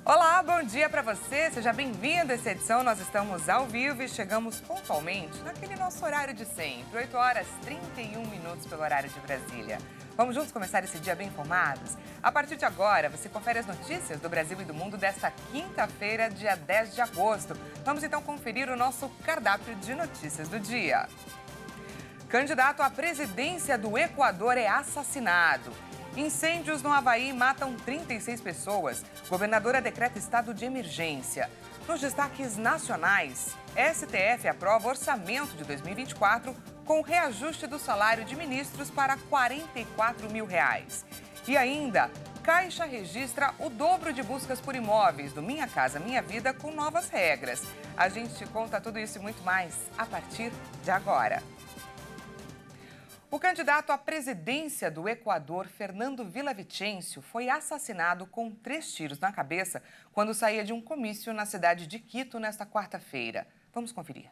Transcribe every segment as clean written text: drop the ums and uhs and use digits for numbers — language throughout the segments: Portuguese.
Olá, bom dia para você. Seja bem-vindo a essa edição. Nós estamos ao vivo e chegamos pontualmente naquele nosso horário de sempre, 8 horas 31 minutos pelo horário de Brasília. Vamos juntos começar esse dia bem informados? A partir de agora, você confere as notícias do Brasil e do mundo desta quinta-feira, dia 10 de agosto. Vamos então conferir o nosso cardápio de notícias do dia. Candidato à presidência do Equador é assassinado. Incêndios no Havaí matam 36 pessoas. Governadora decreta estado de emergência. Nos destaques nacionais, STF aprova orçamento de 2024 com reajuste do salário de ministros para R$ 44 mil. E ainda, Caixa registra o dobro de buscas por imóveis do Minha Casa Minha Vida com novas regras. A gente conta tudo isso e muito mais a partir de agora. O candidato à presidência do Equador, Fernando Villavicencio, foi assassinado com 3 tiros na cabeça quando saía de um comício na cidade de Quito nesta quarta-feira. Vamos conferir.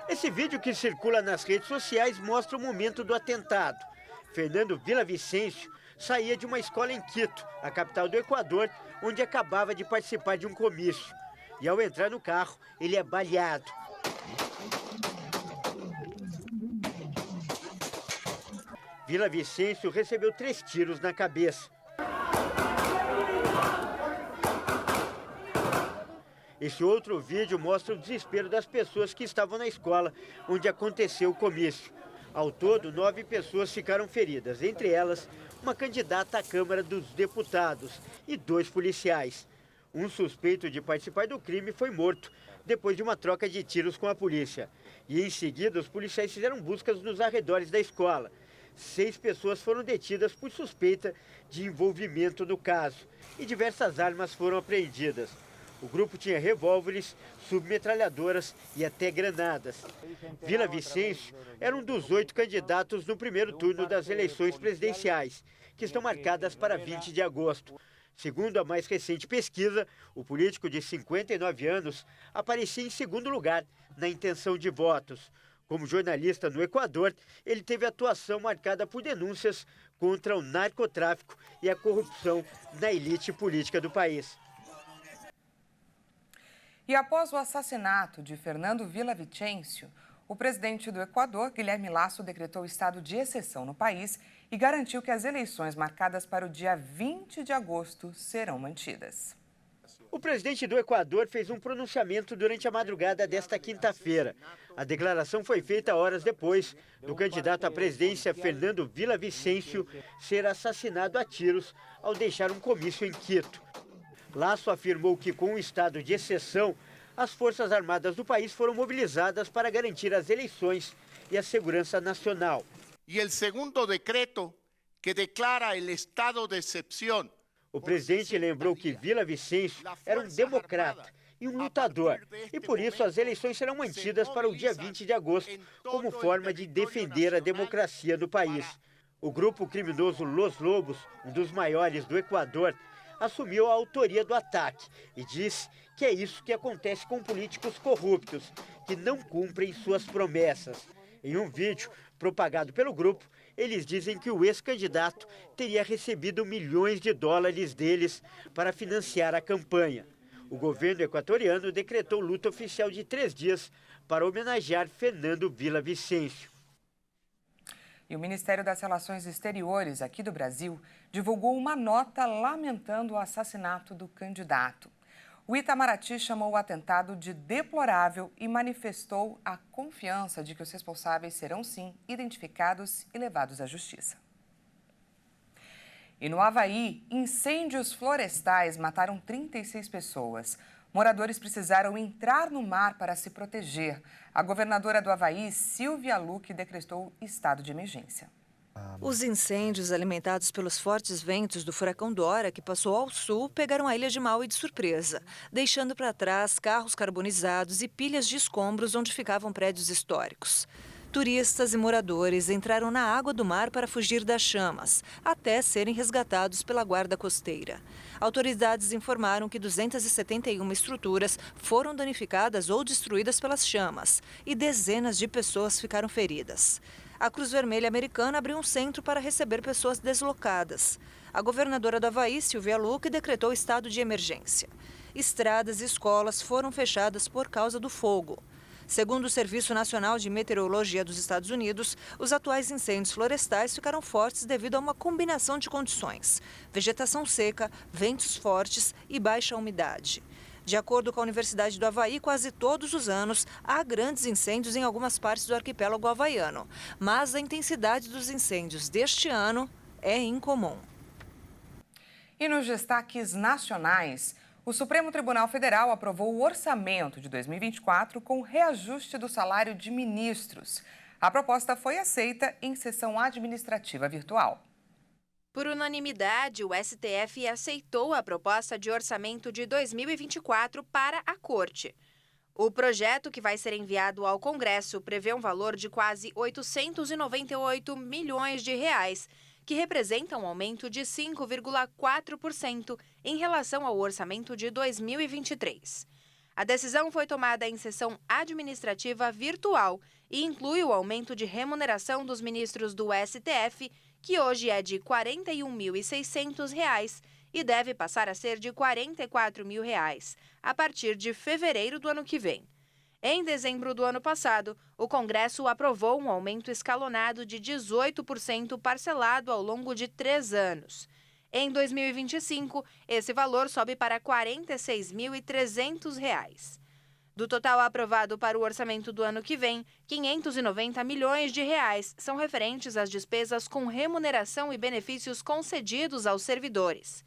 Esse vídeo que circula nas redes sociais mostra o momento do atentado. Fernando Villavicencio saía de uma escola em Quito, a capital do Equador, onde acabava de participar de um comício. E ao entrar no carro, ele é baleado. Villavicencio recebeu 3 tiros na cabeça. Esse outro vídeo mostra o desespero das pessoas que estavam na escola onde aconteceu o comício. Ao todo, 9 pessoas ficaram feridas, entre elas uma candidata à Câmara dos Deputados e 2 policiais. Um suspeito de participar do crime foi morto depois de uma troca de tiros com a polícia. E em seguida, os policiais fizeram buscas nos arredores da escola. 6 pessoas foram detidas por suspeita de envolvimento no caso e diversas armas foram apreendidas. O grupo tinha revólveres, submetralhadoras e até granadas. Villavicencio era um dos 8 candidatos no primeiro turno das eleições presidenciais, que estão marcadas para 20 de agosto. Segundo a mais recente pesquisa, o político de 59 anos aparecia em segundo lugar na intenção de votos. Como jornalista no Equador, ele teve atuação marcada por denúncias contra o narcotráfico e a corrupção na elite política do país. E após o assassinato de Fernando Villavicencio, o presidente do Equador, Guilherme Lasso, decretou estado de exceção no país e garantiu que as eleições marcadas para o dia 20 de agosto serão mantidas. O presidente do Equador fez um pronunciamento durante a madrugada desta quinta-feira. A declaração foi feita horas depois do candidato à presidência, Fernando Villavicencio, ser assassinado a tiros ao deixar um comício em Quito. Lasso afirmou que, com o estado de exceção, as Forças Armadas do país foram mobilizadas para garantir as eleições e a segurança nacional. E o segundo decreto que declara o estado de exceção. O presidente lembrou que Villavicencio era um democrata e um lutador, e por isso as eleições serão mantidas para o dia 20 de agosto, como forma de defender a democracia do país. O grupo criminoso Los Lobos, um dos maiores do Equador, assumiu a autoria do ataque e disse que é isso que acontece com políticos corruptos, que não cumprem suas promessas. Em um vídeo propagado pelo grupo, eles dizem que o ex-candidato teria recebido milhões de dólares deles para financiar a campanha. O governo equatoriano decretou luta oficial de 3 dias para homenagear Fernando Villavicencio. E o Ministério das Relações Exteriores aqui do Brasil divulgou uma nota lamentando o assassinato do candidato. O Itamaraty chamou o atentado de deplorável e manifestou a confiança de que os responsáveis serão, sim, identificados e levados à justiça. E no Havaí, incêndios florestais mataram 36 pessoas. Moradores precisaram entrar no mar para se proteger. A governadora do Havaí, Silvia Luque, decretou estado de emergência. Os incêndios alimentados pelos fortes ventos do furacão Dora, que passou ao sul, pegaram a ilha de Maui de surpresa, deixando para trás carros carbonizados e pilhas de escombros onde ficavam prédios históricos. Turistas e moradores entraram na água do mar para fugir das chamas, até serem resgatados pela guarda costeira. Autoridades informaram que 271 estruturas foram danificadas ou destruídas pelas chamas e dezenas de pessoas ficaram feridas. A Cruz Vermelha Americana abriu um centro para receber pessoas deslocadas. A governadora do Avaí, Silvia Lucke, decretou estado de emergência. Estradas e escolas foram fechadas por causa do fogo. Segundo o Serviço Nacional de Meteorologia dos Estados Unidos, os atuais incêndios florestais ficaram fortes devido a uma combinação de condições: vegetação seca, ventos fortes e baixa umidade. De acordo com a Universidade do Avaí, quase todos os anos há grandes incêndios em algumas partes do arquipélago havaiano, mas a intensidade dos incêndios deste ano é incomum. E nos destaques nacionais, o Supremo Tribunal Federal aprovou o orçamento de 2024 com reajuste do salário de ministros. A proposta foi aceita em sessão administrativa virtual. Por unanimidade, o STF aceitou a proposta de orçamento de 2024 para a Corte. O projeto, que vai ser enviado ao Congresso, prevê um valor de quase 898 milhões de reais, que representa um aumento de 5,4% em relação ao orçamento de 2023. A decisão foi tomada em sessão administrativa virtual e inclui o aumento de remuneração dos ministros do STF, que hoje é de R$ 41.600 e deve passar a ser de R$ 44.000 a partir de fevereiro do ano que vem. Em dezembro do ano passado, o Congresso aprovou um aumento escalonado de 18% parcelado ao longo de 3 anos. Em 2025, esse valor sobe para R$ 46.300. Do total aprovado para o orçamento do ano que vem, R$ 590 milhões são referentes às despesas com remuneração e benefícios concedidos aos servidores.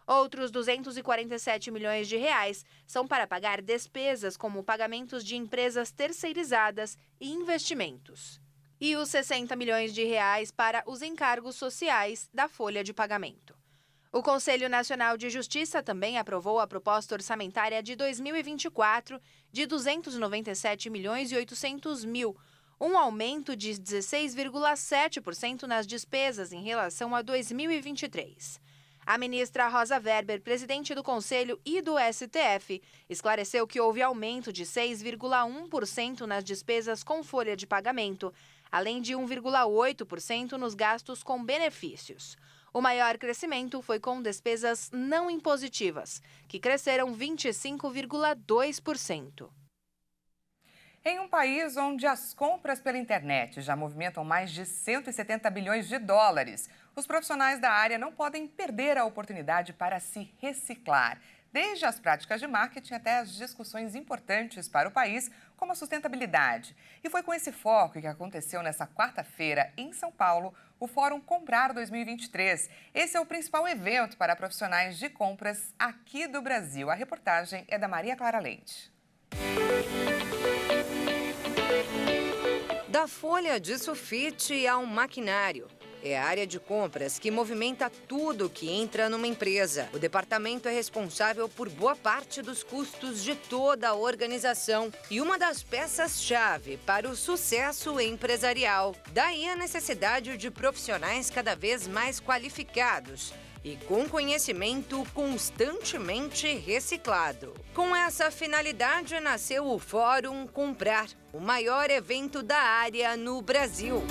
Outros 247 milhões de reais são para pagar despesas como pagamentos de empresas terceirizadas e investimentos. E os 60 milhões de reais para os encargos sociais da folha de pagamento. O Conselho Nacional de Justiça também aprovou a proposta orçamentária de 2024 de R$ 297 milhões e 800 mil, um aumento de 16,7% nas despesas em relação a 2023. A ministra Rosa Weber, presidente do Conselho e do STF, esclareceu que houve aumento de 6,1% nas despesas com folha de pagamento, além de 1,8% nos gastos com benefícios. O maior crescimento foi com despesas não impositivas, que cresceram 25,2%. Em um país onde as compras pela internet já movimentam mais de 170 bilhões de dólares, os profissionais da área não podem perder a oportunidade para se reciclar. Desde as práticas de marketing até as discussões importantes para o país, como a sustentabilidade. E foi com esse foco que aconteceu nesta quarta-feira, em São Paulo, o Fórum Comprar 2023. Esse é o principal evento para profissionais de compras aqui do Brasil. A reportagem é da Maria Clara Leite. Da folha de sulfite ao maquinário. É a área de compras que movimenta tudo que entra numa empresa. O departamento é responsável por boa parte dos custos de toda a organização e uma das peças-chave para o sucesso empresarial. Daí a necessidade de profissionais cada vez mais qualificados e com conhecimento constantemente reciclado. Com essa finalidade, nasceu o Fórum Comprar, o maior evento da área no Brasil.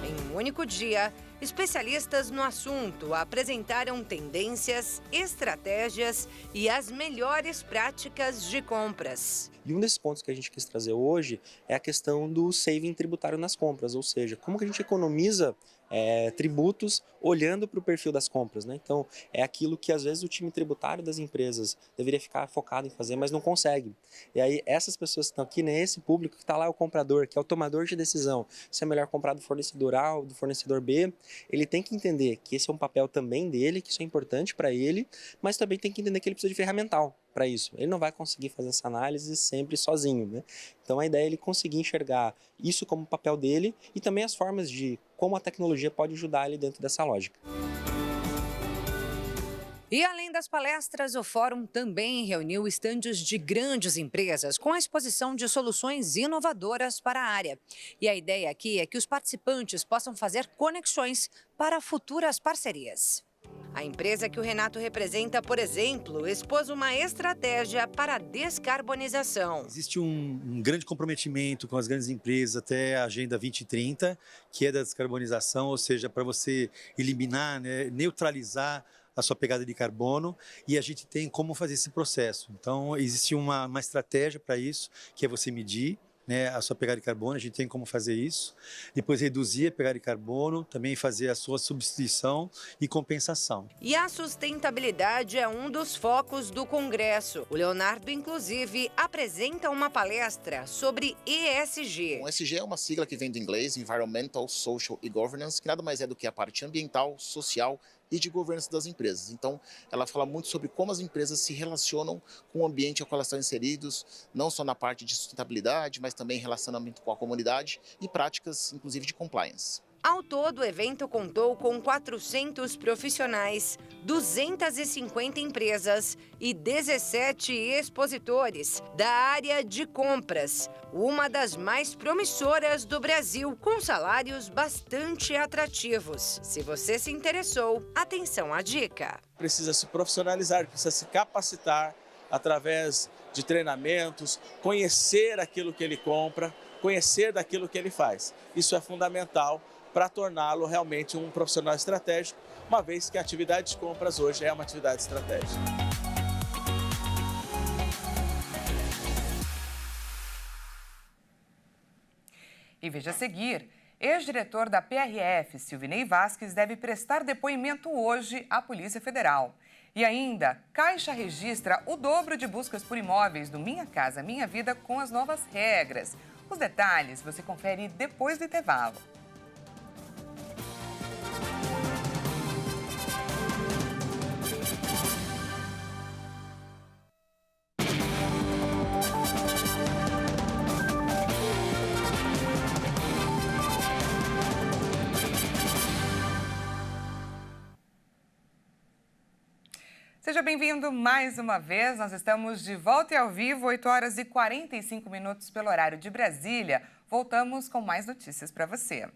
Em um único dia, especialistas no assunto apresentaram tendências, estratégias e as melhores práticas de compras. E um desses pontos que a gente quis trazer hoje é a questão do saving tributário nas compras, ou seja, como que a gente economiza tributos olhando para o perfil das compras, né? Então, é aquilo que às vezes o time tributário das empresas deveria ficar focado em fazer, mas não consegue. E aí, essas pessoas que estão aqui, né, esse público que está lá, o comprador, que é o tomador de decisão, se é melhor comprar do fornecedor A ou do fornecedor B, ele tem que entender que esse é um papel também dele, que isso é importante para ele, mas também tem que entender que ele precisa de ferramental para isso. Ele não vai conseguir fazer essa análise sempre sozinho, né? Então a ideia é ele conseguir enxergar isso como papel dele e também as formas de como a tecnologia pode ajudar ele dentro dessa lógica. E além das palestras, o fórum também reuniu estandes de grandes empresas com a exposição de soluções inovadoras para a área. E a ideia aqui é que os participantes possam fazer conexões para futuras parcerias. A empresa que o Renato representa, por exemplo, expôs uma estratégia para a descarbonização. Existe um grande comprometimento com as grandes empresas até a Agenda 2030, que é da descarbonização, ou seja, para você eliminar, né, neutralizar a sua pegada de carbono, e a gente tem como fazer esse processo. Então, existe uma estratégia para isso, que é você medir, né, a sua pegada de carbono, a gente tem como fazer isso. Depois reduzir a pegada de carbono, também fazer a sua substituição e compensação. E a sustentabilidade é um dos focos do Congresso. O Leonardo, inclusive, apresenta uma palestra sobre ESG. O ESG é uma sigla que vem do inglês, Environmental, Social e Governance, que nada mais é do que a parte ambiental, social e de governança das empresas. Então, ela fala muito sobre como as empresas se relacionam com o ambiente ao qual elas estão inseridos, não só na parte de sustentabilidade, mas também relacionamento com a comunidade e práticas, inclusive, de compliance. Ao todo, o evento contou com 400 profissionais, 250 empresas e 17 expositores da área de compras, uma das mais promissoras do Brasil, com salários bastante atrativos. Se você se interessou, atenção à dica. Precisa se profissionalizar, precisa se capacitar através de treinamentos, conhecer aquilo que ele compra, conhecer daquilo que ele faz. Isso é fundamental para torná-lo realmente um profissional estratégico, uma vez que a atividade de compras hoje é uma atividade estratégica. E veja a seguir, ex-diretor da PRF, Silvinei Vasquez, deve prestar depoimento hoje à Polícia Federal. E ainda, Caixa registra o dobro de buscas por imóveis do Minha Casa Minha Vida com as novas regras. Os detalhes você confere depois do intervalo. Seja bem-vindo mais uma vez. Nós estamos de volta e ao vivo, 8 horas e 45 minutos pelo horário de Brasília. Voltamos com mais notícias para você.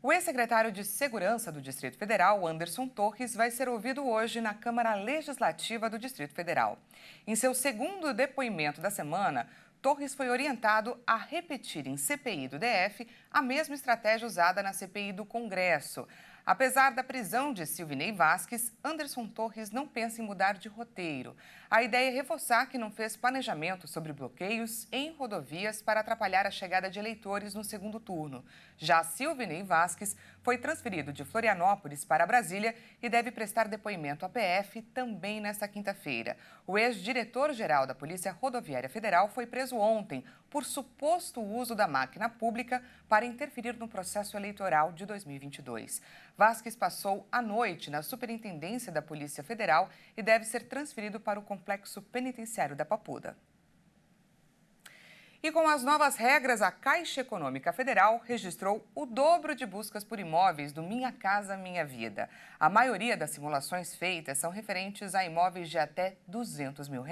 O ex-secretário de Segurança do Distrito Federal, Anderson Torres, vai ser ouvido hoje na Câmara Legislativa do Distrito Federal. Em seu segundo depoimento da semana, Torres foi orientado a repetir em CPI do DF a mesma estratégia usada na CPI do Congresso. Apesar da prisão de Silvinei Vasquez, Anderson Torres não pensa em mudar de roteiro. A ideia é reforçar que não fez planejamento sobre bloqueios em rodovias para atrapalhar a chegada de eleitores no segundo turno. Já Silvinei Vasquez foi transferido de Florianópolis para Brasília e deve prestar depoimento à PF também nesta quinta-feira. O ex-diretor-geral da Polícia Rodoviária Federal foi preso ontem por suposto uso da máquina pública para interferir no processo eleitoral de 2022. Vasquez passou a noite na Superintendência da Polícia Federal e deve ser transferido para o Complexo Penitenciário da Papuda. E com as novas regras, a Caixa Econômica Federal registrou o dobro de buscas por imóveis do Minha Casa Minha Vida. A maioria das simulações feitas são referentes a imóveis de até R$200 mil.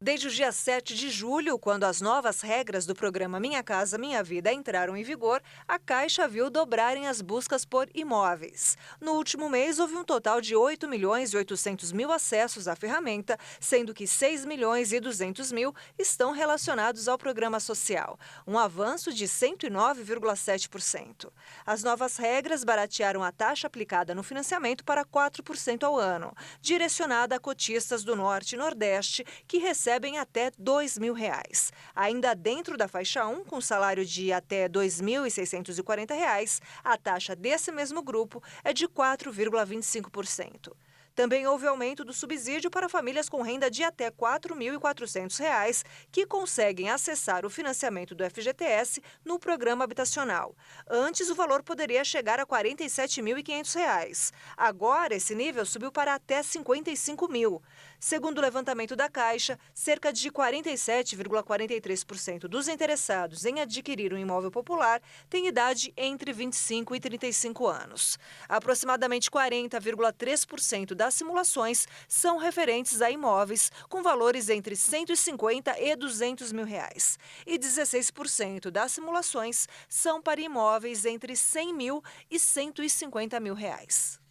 Desde o dia 7 de julho, quando as novas regras do programa Minha Casa Minha Vida entraram em vigor, a Caixa viu dobrarem as buscas por imóveis. No último mês, houve um total de 8.800.000 acessos à ferramenta, sendo que 6.200.000 estão relacionados ao programa social, um avanço de 109,7%. As novas regras baratearam a taxa aplicada no financiamento para 4% ao ano, direcionada a cotistas do Norte e Nordeste que recebem até R$2.000. Ainda dentro da faixa 1, com salário de até R$ 2.640, a taxa desse mesmo grupo é de 4,25%. Também houve aumento do subsídio para famílias com renda de até R$ 4.400, que conseguem acessar o financiamento do FGTS no programa habitacional. Antes, o valor poderia chegar a R$ 47.500. Agora, esse nível subiu para até R$ 55.000. Segundo o levantamento da Caixa, cerca de 47,43% dos interessados em adquirir um imóvel popular têm idade entre 25 e 35 anos. Aproximadamente 40,3% das simulações são referentes a imóveis com valores entre 150 e 200 mil reais. E 16% das simulações são para imóveis entre 100 mil e 150 mil reais.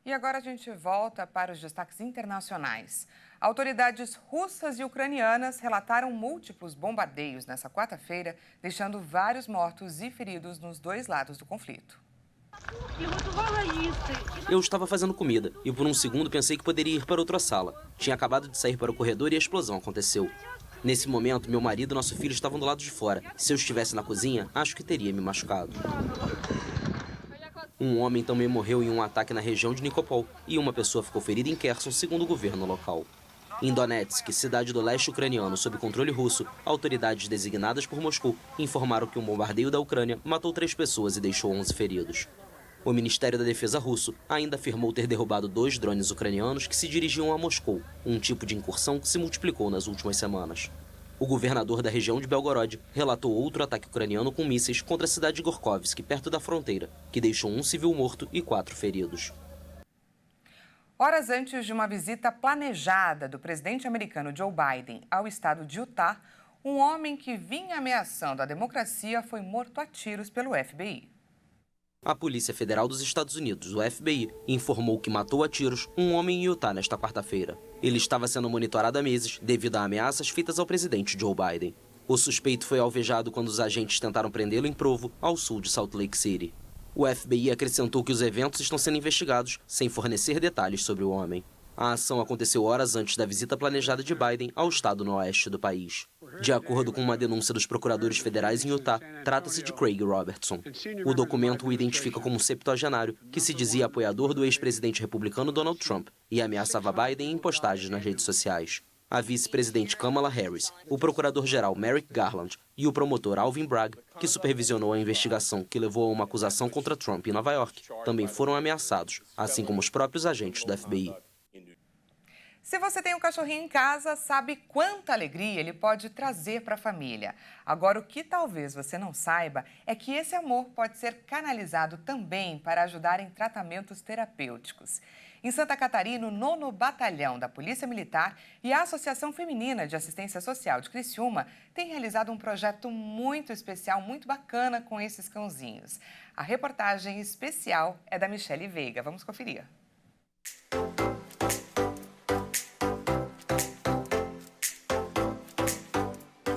E agora a gente volta para os destaques internacionais. Autoridades russas e ucranianas relataram múltiplos bombardeios nesta quarta-feira, deixando vários mortos e feridos nos dois lados do conflito. Eu estava fazendo comida e por um segundo pensei que poderia ir para outra sala. Tinha acabado de sair para o corredor e a explosão aconteceu. Nesse momento, meu marido e nosso filho estavam do lado de fora. Se eu estivesse na cozinha, acho que teria me machucado. Um homem também morreu em um ataque na região de Nikopol e uma pessoa ficou ferida em Kherson, segundo o governo local. Em Donetsk, cidade do leste ucraniano sob controle russo, autoridades designadas por Moscou informaram que um bombardeio da Ucrânia matou 3 pessoas e deixou 11 feridos. O Ministério da Defesa russo ainda afirmou ter derrubado 2 drones ucranianos que se dirigiam a Moscou, um tipo de incursão que se multiplicou nas últimas semanas. O governador da região de Belgorod relatou outro ataque ucraniano com mísseis contra a cidade de Gorkovsk, perto da fronteira, que deixou 1 civil morto e 4 feridos. Horas antes de uma visita planejada do presidente americano Joe Biden ao estado de Utah, um homem que vinha ameaçando a democracia foi morto a tiros pelo FBI. A Polícia Federal dos Estados Unidos, o FBI, informou que matou a tiros um homem em Utah nesta quarta-feira. Ele estava sendo monitorado há meses devido a ameaças feitas ao presidente Joe Biden. O suspeito foi alvejado quando os agentes tentaram prendê-lo em Provo, ao sul de Salt Lake City. O FBI acrescentou que os eventos estão sendo investigados, sem fornecer detalhes sobre o homem. A ação aconteceu horas antes da visita planejada de Biden ao estado no oeste do país. De acordo com uma denúncia dos procuradores federais em Utah, trata-se de Craig Robertson. O documento o identifica como um septuagenário que se dizia apoiador do ex-presidente republicano Donald Trump e ameaçava Biden em postagens nas redes sociais. A vice-presidente Kamala Harris, o procurador-geral Merrick Garland e o promotor Alvin Bragg, que supervisionou a investigação que levou a uma acusação contra Trump em Nova York, também foram ameaçados, assim como os próprios agentes do FBI. Se você tem um cachorrinho em casa, sabe quanta alegria ele pode trazer para a família. Agora, o que talvez você não saiba é que esse amor pode ser canalizado também para ajudar em tratamentos terapêuticos. Em Santa Catarina, o 9º Batalhão da Polícia Militar e a Associação Feminina de Assistência Social de Criciúma têm realizado um projeto muito especial, muito bacana com esses cãozinhos. A reportagem especial é da Michele Veiga. Vamos conferir.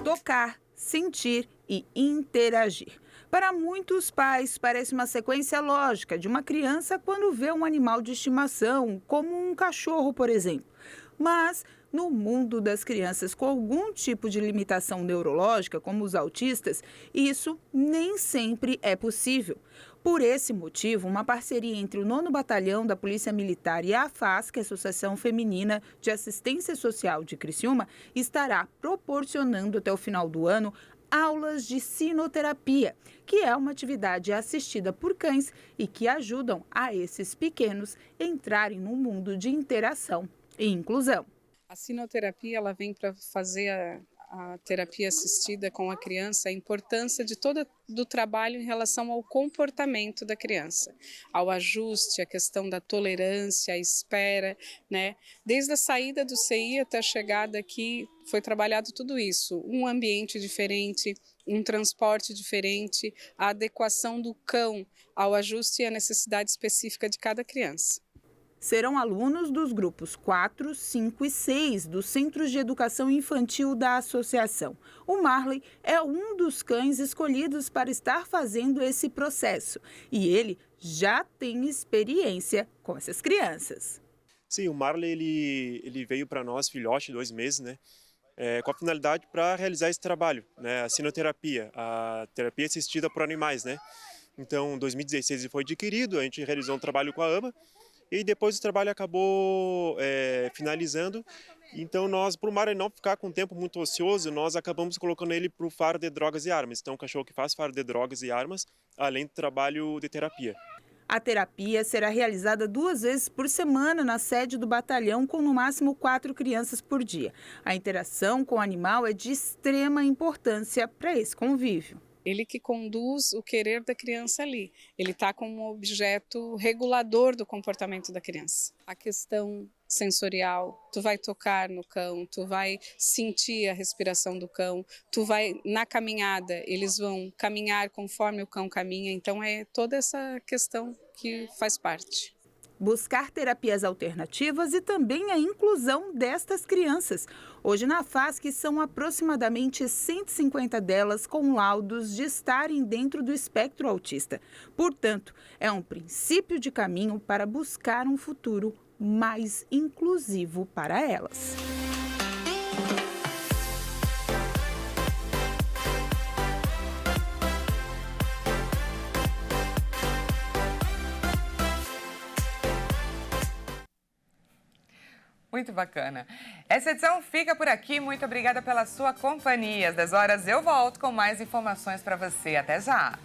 Tocar, sentir e interagir. Para muitos pais, parece uma sequência lógica de uma criança quando vê um animal de estimação, como um cachorro, por exemplo. Mas, no mundo das crianças com algum tipo de limitação neurológica, como os autistas, isso nem sempre é possível. Por esse motivo, uma parceria entre o 9º Batalhão da Polícia Militar e a AFASC, Associação Feminina de Assistência Social de Criciúma, estará proporcionando até o final do ano aulas de sinoterapia, que é uma atividade assistida por cães e que ajudam a esses pequenos entrarem no mundo de interação e inclusão. A sinoterapia ela vem para fazer a terapia assistida com a criança, a importância de do trabalho em relação ao comportamento da criança, ao ajuste, a questão da tolerância, a espera, né? Desde a saída do CI até a chegada aqui, foi trabalhado tudo isso, um ambiente diferente, um transporte diferente, a adequação do cão ao ajuste e à necessidade específica de cada criança. Serão alunos dos grupos 4, 5 e 6 dos Centros de Educação Infantil da Associação. O Marley é um dos cães escolhidos para estar fazendo esse processo e ele já tem experiência com essas crianças. Sim, o Marley ele veio para nós, filhote, 2 meses, né? Com a finalidade para realizar esse trabalho, né? A sinoterapia, a terapia assistida por animais, né? Então, em 2016 ele foi adquirido, a gente realizou um trabalho com a AMA. E depois o trabalho acabou finalizando, então nós, para o Marley não ficar com um tempo muito ocioso, nós acabamos colocando ele para o faro de drogas e armas. Então, um cachorro que faz faro de drogas e armas, além do trabalho de terapia. A terapia será realizada 2 vezes por semana na sede do batalhão, com no máximo 4 crianças por dia. A interação com o animal é de extrema importância para esse convívio. Ele que conduz o querer da criança ali. Ele está como um objeto regulador do comportamento da criança. A questão sensorial, tu vai tocar no cão, tu vai sentir a respiração do cão, tu vai, na caminhada, eles vão caminhar conforme o cão caminha. Então é toda essa questão que faz parte. buscar terapias alternativas e também a inclusão destas crianças. Hoje na FASC são aproximadamente 150 delas com laudos de estarem dentro do espectro autista. Portanto, é um princípio de caminho para buscar um futuro mais inclusivo para elas. Muito bacana. Essa edição fica por aqui. Muito obrigada pela sua companhia. Às 10 horas eu volto com mais informações para você. Até já!